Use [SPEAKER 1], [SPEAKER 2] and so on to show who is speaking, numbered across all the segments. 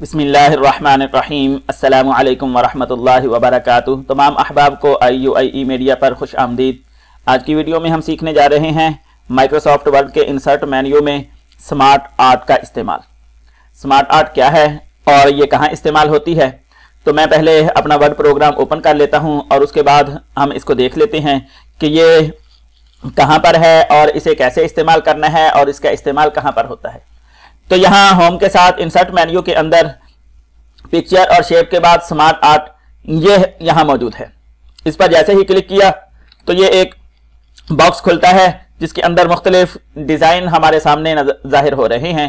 [SPEAKER 1] बिस्मिल्लाहिर्रहमानिर्रहीम। अस्सलामु अलैकुम वरहमतुल्लाहि वबरकातुह। तमाम अहबाब को IUIE मीडिया पर खुश आमदीद। आज की वीडियो में हम सीखने जा रहे हैं माइक्रोसॉफ्ट वर्ड के इंसर्ट मेन्यू में स्मार्ट आर्ट का इस्तेमाल। स्मार्ट आर्ट क्या है और ये कहाँ इस्तेमाल होती है, तो मैं पहले अपना वर्ड प्रोग्राम ओपन कर लेता हूँ और उसके बाद हम इसको देख लेते हैं कि ये कहाँ पर है और इसे कैसे इस्तेमाल करना है और इसका इस्तेमाल कहाँ पर होता है। तो यहाँ होम के साथ इंसर्ट मेन्यू के अंदर पिक्चर और शेप के बाद स्मार्ट आर्ट ये यहाँ मौजूद है। इस पर जैसे ही क्लिक किया तो ये एक बॉक्स खुलता है जिसके अंदर मुख्तलिफ डिज़ाइन हमारे सामने जाहिर हो रहे हैं।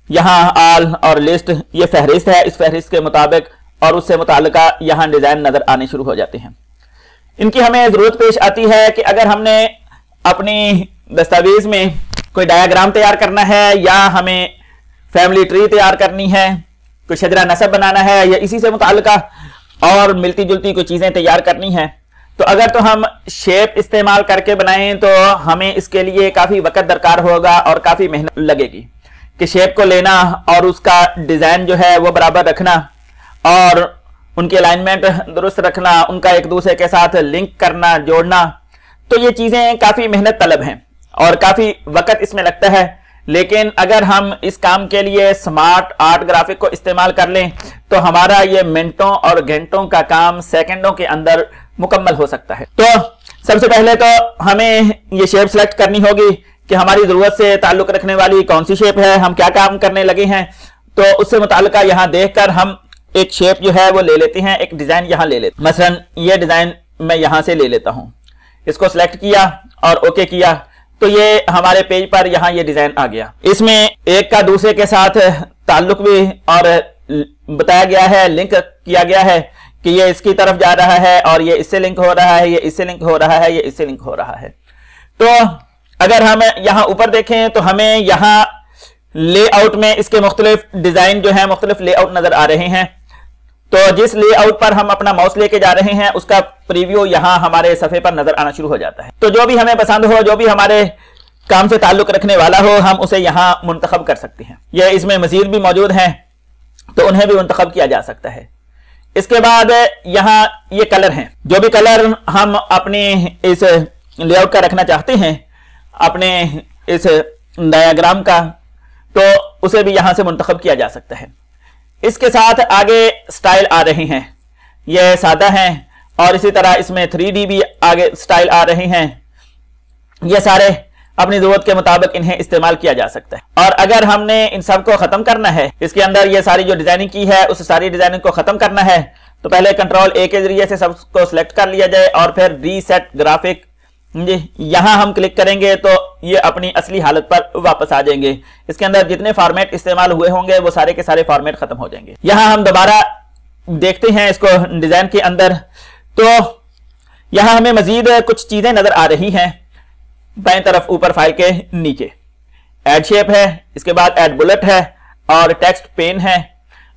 [SPEAKER 1] यहाँ आल और लिस्ट ये फहरिस्त है, इस फहरिस्त के मुताबिक और उससे मुताल्लिका यहाँ डिज़ाइन नज़र आने शुरू हो जाते हैं। इनकी हमें ज़रूरत पेश आती है कि अगर हमने अपनी दस्तावेज़ में कोई डायग्राम तैयार करना है या हमें फैमिली ट्री तैयार करनी है, कोई शजरा नसब बनाना है या इसी से मुताल्लिका और मिलती जुलती कोई चीज़ें तैयार करनी है, तो अगर तो हम शेप इस्तेमाल करके बनाएं तो हमें इसके लिए काफ़ी वक्त दरकार होगा और काफ़ी मेहनत लगेगी कि शेप को लेना और उसका डिज़ाइन जो है वो बराबर रखना और उनकी अलाइनमेंट दुरुस्त रखना, उनका एक दूसरे के साथ लिंक करना, जोड़ना। तो ये चीज़ें काफ़ी मेहनत तलब हैं और काफ़ी वक्त इसमें लगता है। लेकिन अगर हम इस काम के लिए स्मार्ट आर्ट ग्राफिक को इस्तेमाल कर लें तो हमारा ये मिनटों और घंटों का काम सेकंडों के अंदर मुकम्मल हो सकता है। तो सबसे पहले तो हमें ये शेप सेलेक्ट करनी होगी कि हमारी ज़रूरत से ताल्लुक़ रखने वाली कौन सी शेप है, हम क्या काम करने लगे हैं। तो उससे मुताल्लिका यहाँ देखकर हम एक शेप जो है वो ले लेते हैं, एक डिज़ाइन यहाँ ले लेते हैं। मसलन ये डिज़ाइन मैं यहाँ से ले लेता हूँ, इसको सिलेक्ट किया और ओके किया तो ये हमारे पेज पर यहाँ ये डिज़ाइन आ गया। इसमें एक का दूसरे के साथ ताल्लुक भी और बताया गया है, लिंक किया गया है कि ये इसकी तरफ जा रहा है और ये इससे लिंक हो रहा है, ये इससे लिंक हो रहा है, ये इससे लिंक हो रहा है। तो अगर हम यहाँ ऊपर देखें तो हमें यहाँ लेआउट में इसके मुख्तलिफ डिज़ाइन जो है मुख्तलिफ लेआउट नज़र आ रहे हैं। तो जिस लेआउट पर हम अपना माउस लेके जा रहे हैं उसका प्रीव्यू यहाँ हमारे सफ़े पर नजर आना शुरू हो जाता है। तो जो भी हमें पसंद हो, जो भी हमारे काम से ताल्लुक रखने वाला हो, हम उसे यहाँ मुंतखब कर सकते हैं। ये इसमें मजीद भी मौजूद हैं तो उन्हें भी मुंतखब किया जा सकता है। इसके बाद यहाँ ये कलर हैं, जो भी कलर हम अपने इस लेआउट का रखना चाहते हैं, अपने इस डायग्राम का, तो उसे भी यहाँ से मुंतखब किया जा सकता है। इसके साथ आगे स्टाइल आ रहे हैं, यह सादा हैं और इसी तरह इसमें 3D भी आगे स्टाइल आ रहे हैं। ये सारे अपनी ज़रूरत के मुताबिक इन्हें इस्तेमाल किया जा सकता है। और अगर हमने इन सब को ख़त्म करना है, इसके अंदर ये सारी जो डिज़ाइनिंग की है उस सारी डिज़ाइनिंग को ख़त्म करना है, तो पहले Ctrl A के ज़रिए से सबको सिलेक्ट कर लिया जाए और फिर रीसेट ग्राफिक यहाँ हम क्लिक करेंगे तो ये अपनी असली हालत पर वापस आ जाएंगे। इसके अंदर जितने फॉर्मेट इस्तेमाल हुए होंगे वो सारे के सारे फॉर्मेट खत्म हो जाएंगे। यहाँ हम दोबारा देखते हैं इसको डिजाइन के अंदर, तो यहाँ हमें मजीद कुछ चीजें नजर आ रही हैं। बाएं तरफ ऊपर फाइल के नीचे ऐड शेप है, इसके बाद ऐड बुलेट है और टेक्स्ट पेन है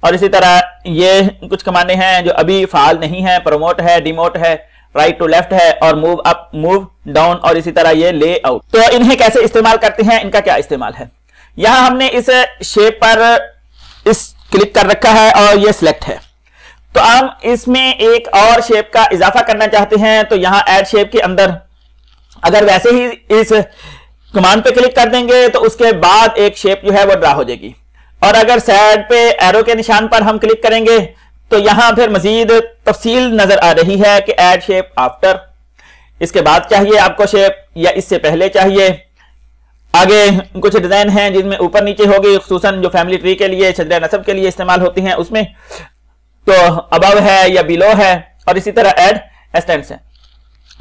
[SPEAKER 1] और इसी तरह ये कुछ कमांडें हैं जो अभी फाल नहीं है। प्रमोट है, डिमोट है, राइट टू लेफ्ट है और मूव अप, मूव डाउन और इसी तरह ये लेआउट। तो इन्हें कैसे इस्तेमाल करते हैं, इनका क्या इस्तेमाल है। यहां हमने इस शेप पर इस क्लिक कर रखा है और ये सिलेक्ट है। तो हम इसमें एक और शेप का इजाफा करना चाहते हैं तो यहां ऐड शेप के अंदर अगर वैसे ही इस कमांड पे क्लिक कर देंगे तो उसके बाद एक शेप जो है वो ड्रा हो जाएगी। और अगर साइड पे एरो के निशान पर हम क्लिक करेंगे तो यहां फिर मजीद तफसील नजर आ रही है कि ऐड शेप आफ्टर, इसके बाद चाहिए आपको शेप या इससे पहले चाहिए। आगे कुछ डिजाइन हैं जिनमें ऊपर नीचे होगी, खुसूसन जो फैमिली ट्री के लिए, शजरा नसब के लिए इस्तेमाल होती हैं उसमें, तो अबव है या बिलो है और इसी तरह ऐड एक्सटेंड्स है।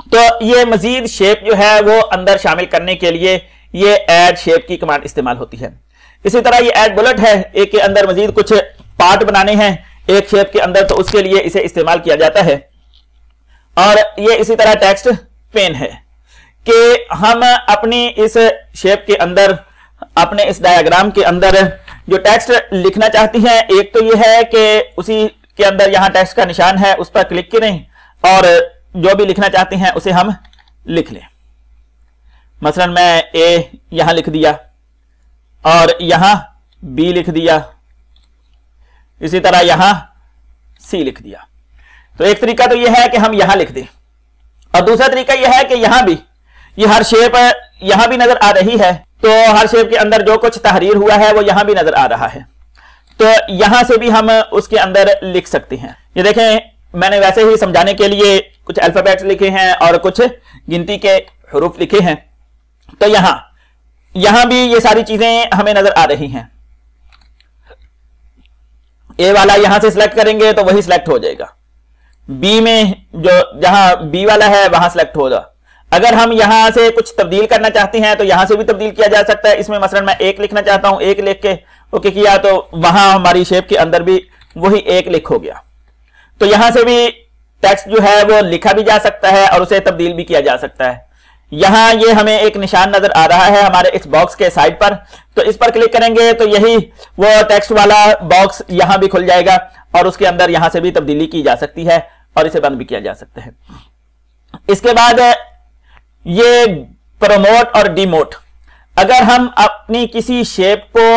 [SPEAKER 1] तो ये मजीद शेप जो है वो अंदर शामिल करने के लिए ये ऐड शेप की कमांड इस्तेमाल होती है। इसी तरह ये ऐड बुलेट है, एक के अंदर मजीद कुछ पार्ट बनाने हैं एक शेप के अंदर, तो उसके लिए इसे इस्तेमाल किया जाता है। और ये इसी तरह टेक्स्ट पेन है कि हम अपनी इस शेप के अंदर, अपने इस डायग्राम के अंदर जो टेक्स्ट लिखना चाहती हैं, एक तो ये है कि उसी के अंदर यहाँ टेक्स्ट का निशान है, उस पर क्लिक करें और जो भी लिखना चाहते हैं उसे हम लिख लें। मसलन मैं ए यहां लिख दिया और यहां बी लिख दिया, इसी तरह यहां सी लिख दिया। तो एक तरीका तो यह है कि हम यहां लिख दें, और दूसरा तरीका यह है कि यहां भी ये हर शेप यहां भी नजर आ रही है, तो हर शेप के अंदर जो कुछ तहरीर हुआ है वो यहां भी नजर आ रहा है, तो यहां से भी हम उसके अंदर लिख सकते हैं। ये देखें मैंने वैसे ही समझाने के लिए कुछ अल्फाबेट्स लिखे हैं और कुछ गिनती के हरूफ लिखे हैं। तो यहां भी ये सारी चीजें हमें नजर आ रही हैं। ए वाला यहां से सिलेक्ट करेंगे तो वही सिलेक्ट हो जाएगा, बी में जो जहां बी वाला है वहां सिलेक्ट होगा। अगर हम यहां से कुछ तब्दील करना चाहते हैं तो यहां से भी तब्दील किया जा सकता है। इसमें मसलन मैं एक लिखना चाहता हूं, एक लिख के ओके किया तो वहां हमारी शेप के अंदर भी वही एक लिख हो गया। तो यहां से भी टेक्स्ट जो है वो लिखा भी जा सकता है और उसे तब्दील भी किया जा सकता है। यहां ये हमें एक निशान नजर आ रहा है हमारे इस बॉक्स के साइड पर, तो इस पर क्लिक करेंगे तो यही वो टेक्स्ट वाला बॉक्स यहां भी खुल जाएगा और उसके अंदर यहां से भी तब्दीली की जा सकती है और इसे बंद भी किया जा सकता है। इसके बाद ये प्रोमोट और डिमोट, अगर हम अपनी किसी शेप को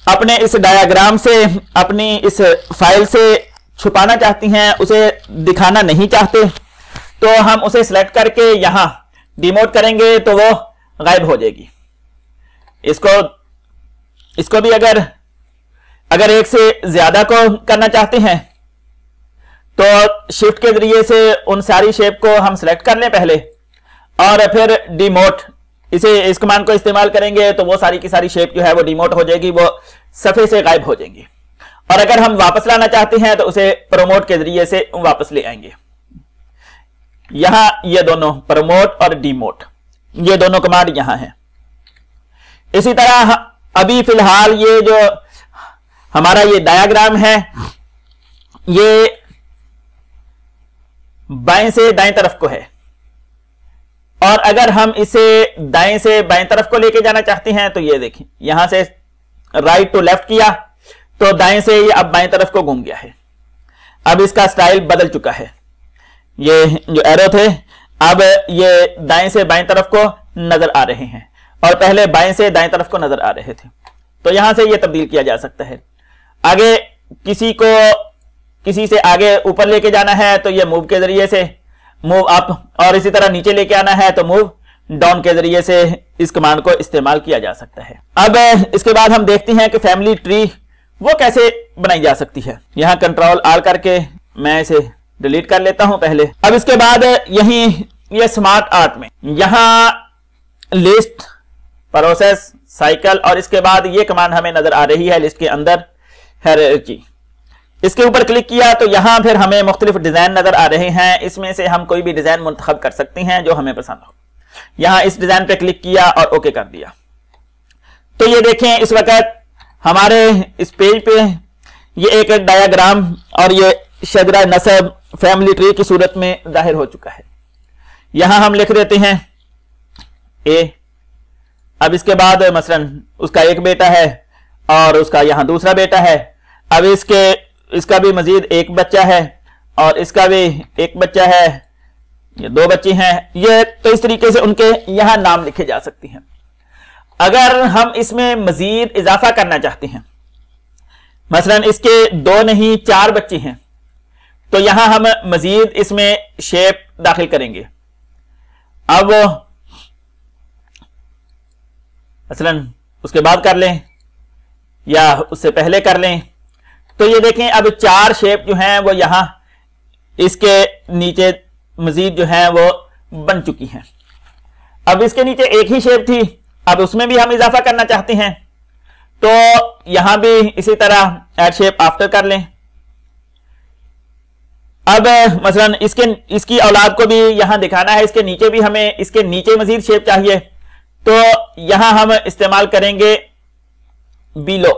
[SPEAKER 1] अपने इस डायग्राम से, अपनी इस फाइल से छुपाना चाहती हैं, उसे दिखाना नहीं चाहते, तो हम उसे सिलेक्ट करके यहां डिमोट करेंगे तो वो गायब हो जाएगी। इसको भी अगर एक से ज्यादा को करना चाहते हैं तो शिफ्ट के जरिए से उन सारी शेप को हम सिलेक्ट कर लें पहले, और फिर डिमोट इस कमांड को इस्तेमाल करेंगे तो वो सारी की सारी शेप जो है वो डिमोट हो जाएगी, वो सफे से गायब हो जाएंगी। और अगर हम वापस लाना चाहते हैं तो उसे प्रोमोट के जरिए से वापस ले आएंगे। यहां ये दोनों प्रोमोट और डिमोट, ये दोनों कमांड यहां हैं। इसी तरह अभी फिलहाल ये जो हमारा ये डायग्राम है ये बाएं से दाएं तरफ को है, और अगर हम इसे दाएं से बाएं तरफ को लेके जाना चाहते हैं तो ये देखिए यहां से राइट टू लेफ्ट किया तो दाएं से ये अब बाएं तरफ को घूम गया है। अब इसका स्टाइल बदल चुका है, ये जो एरो थे अब ये दाएं से बाएं तरफ को नजर आ रहे हैं और पहले बाएं से दाएं तरफ को नजर आ रहे थे। तो यहां से ये तब्दील किया जा सकता है। आगे किसी से आगे ऊपर लेके जाना है तो ये मूव के जरिए से मूव अप, और इसी तरह नीचे लेके आना है तो मूव डाउन के जरिए से इस कमांड को इस्तेमाल किया जा सकता है। अब इसके बाद हम देखते हैं कि फैमिली ट्री वो कैसे बनाई जा सकती है। यहां कंट्रोल आर करके मैं इसे डिलीट कर लेता हूं पहले। अब इसके बाद यही ये स्मार्ट आर्ट में यहां लिस्ट, प्रोसेस, साइकिल, और इसके बाद ये कमांड हमें नजर आ रही है लिस्ट के अंदर हायरार्की। इसके ऊपर क्लिक किया तो यहां फिर हमें मुख्तलिफ डिजाइन नजर आ रहे हैं। इसमें से हम कोई भी डिजाइन मुंतखब कर सकते हैं जो हमें पसंद हो। यहां इस डिजाइन पे क्लिक किया और ओके कर दिया। तो ये देखें इस वक्त हमारे इस पेज पे ये एक डायग्राम और ये शजरा नसब फैमिली ट्री की सूरत में जाहिर हो चुका है। यहां हम लिख देते हैं ए। अब इसके बाद मसलन उसका एक बेटा है और उसका यहां दूसरा बेटा है। अब इसका भी मजीद एक बच्चा है और इसका भी एक बच्चा है, ये दो बच्चे हैं। ये तो इस तरीके से उनके यहां नाम लिखे जा सकते हैं। अगर हम इसमें मजीद इजाफा करना चाहते हैं, मसलन इसके दो नहीं 4 बच्चे हैं, तो यहां हम मजीद इसमें शेप दाखिल करेंगे। अब मसलन उसके बाद कर लें या उससे पहले कर लें, तो ये देखें अब 4 शेप जो हैं वो यहां इसके नीचे मजीद जो है वो बन चुकी हैं। अब इसके नीचे एक ही शेप थी, अब उसमें भी हम इजाफा करना चाहते हैं, तो यहां भी इसी तरह ऐड शेप आफ्टर कर लें। अब मसलन इसकी औलाद को भी यहां दिखाना है, इसके नीचे भी हमें इसके नीचे मजीद शेप चाहिए, तो यहां हम इस्तेमाल करेंगे बिलो,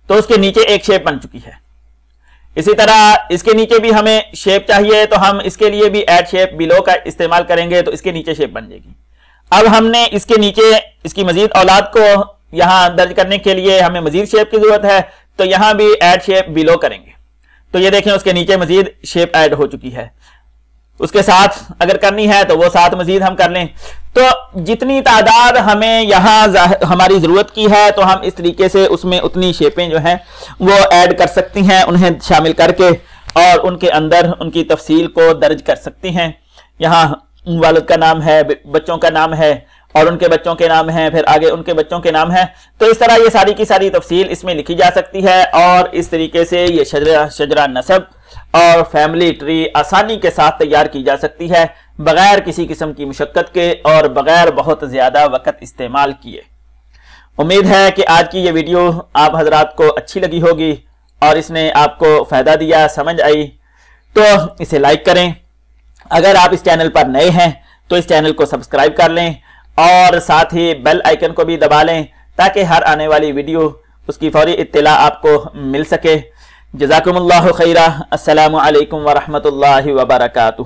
[SPEAKER 1] तो उसके नीचे एक शेप बन चुकी है। इसी तरह इसके नीचे भी हमें शेप चाहिए, तो हम इसके लिए भी ऐड शेप बिलो का इस्तेमाल करेंगे, तो इसके नीचे शेप बन जाएगी। अब हमने इसके नीचे इसकी मजीद औलाद को यहां दर्ज करने के लिए हमें मजीद शेप की जरूरत है, तो यहां भी ऐड शेप बिलो करेंगे। तो ये देखें उसके नीचे मजीद शेप ऐड हो चुकी है। उसके साथ अगर करनी है तो वो साथ मजीद हम कर लें। तो जितनी तादाद हमें यहाँ हमारी ज़रूरत की है तो हम इस तरीके से उसमें उतनी शेपें जो हैं वो ऐड कर सकती हैं, उन्हें शामिल करके, और उनके अंदर उनकी तफसील को दर्ज कर सकती हैं। यहाँ वालिद का नाम है, बच्चों का नाम है, और उनके बच्चों के नाम हैं, फिर आगे उनके बच्चों के नाम हैं। तो इस तरह ये सारी की सारी तफसील इसमें लिखी जा सकती है, और इस तरीके से ये शजरा नसब और फैमिली ट्री आसानी के साथ तैयार की जा सकती है, बगैर किसी किस्म की मुशक्कत के और बगैर बहुत ज़्यादा वक्त इस्तेमाल किए। उम्मीद है कि आज की ये वीडियो आप हजरात को अच्छी लगी होगी और इसने आपको फ़ायदा दिया, समझ आई, तो इसे लाइक करें। अगर आप इस चैनल पर नए हैं तो इस चैनल को सब्सक्राइब कर लें और साथ ही बेल आइकन को भी दबा लें ताकि हर आने वाली वीडियो उसकी फौरी इत्तिला आपको मिल सके। जज़ाकुमुल्लाहु खैरा। अस्सलामु अलैकुम व रहमतुल्लाहि व बरकातुहू।